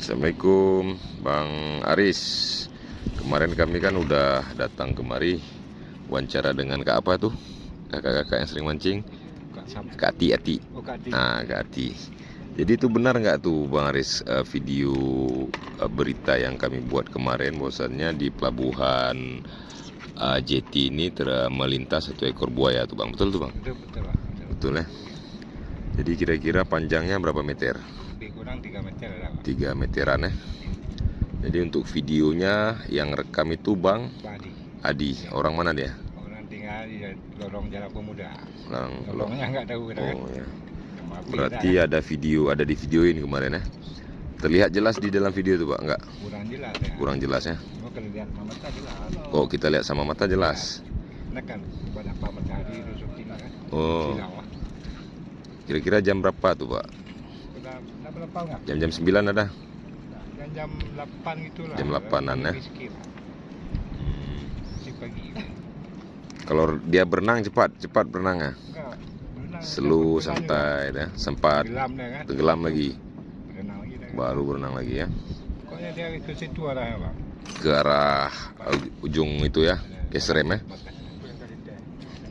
Assalamualaikum Bang Aris. Kemarin kami kan udah datang kemari wawancara dengan Kak apa tuh? Kakak-kakak yang sering mancing. Kak Ati. Oh, Kak Ati. Nah, Kak Ati. Jadi itu benar nggak tuh Bang Aris, video berita yang kami buat kemarin bahwasannya di pelabuhan Jeti ini melintas satu ekor buaya tuh Bang? Betul tuh Bang? Betul, Pak. Betul ya. Jadi kira-kira panjangnya berapa meter? Lebih kurang 3 meter lah, Pak. 3 meteran ya. Jadi untuk videonya yang rekam itu Bang Pak Adi. Adi. Orang mana dia? Orang tinggal di lorong Jalan Pemuda. Orang Lorongnya nggak tahu kita kan. Oh ya. Cuma Berarti beda, ada di videoin kemarin ya. Terlihat jelas di dalam video itu Pak? Enggak? kurang jelas ya. Kurang jelas ya. Cuma kalau lihat sama mata jelas. Oh, kita lihat sama mata jelas. Nah kan banyak Pak Matahari rusuk tinggal kan. Oh. Silau, Pak. Kira-kira jam berapa tuh Pak? Udah berapa nggak? Jam-jam 9 ada? Jam 8 gitulah. Jam 8-an ya. Si pagi. Kalau dia berenang cepat berenangnya. Enggak. Berenang, Slow, berenang santai ya. Sempat Tenggelam dah kan. tenggelam lagi. Berenang lagi dah. Baru berenang lagi ya. Pokoknya dia ke situ arahnya, Pak. Ke arah ujung itu ya, Kesrem ya.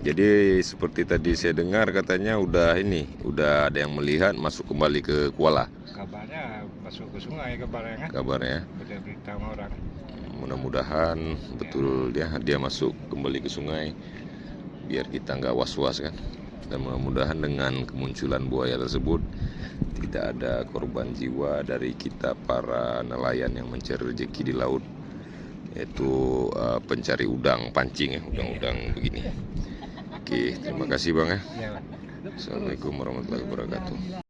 Jadi seperti tadi saya dengar katanya udah ada yang melihat masuk kembali ke Kuala Kabarnya masuk ke sungai kabarnya kan. kabarnya. Ada berita sama orang. Mudah-mudahan betul dia masuk kembali ke sungai biar kita nggak was-was kan. Dan mudah-mudahan dengan kemunculan buaya tersebut tidak ada korban jiwa dari kita para nelayan yang mencari rezeki di laut, yaitu pencari udang pancing ya, udang-udang begini. Oke, terima kasih Bang ya. Ya, Pak. Assalamualaikum warahmatullahi wabarakatuh.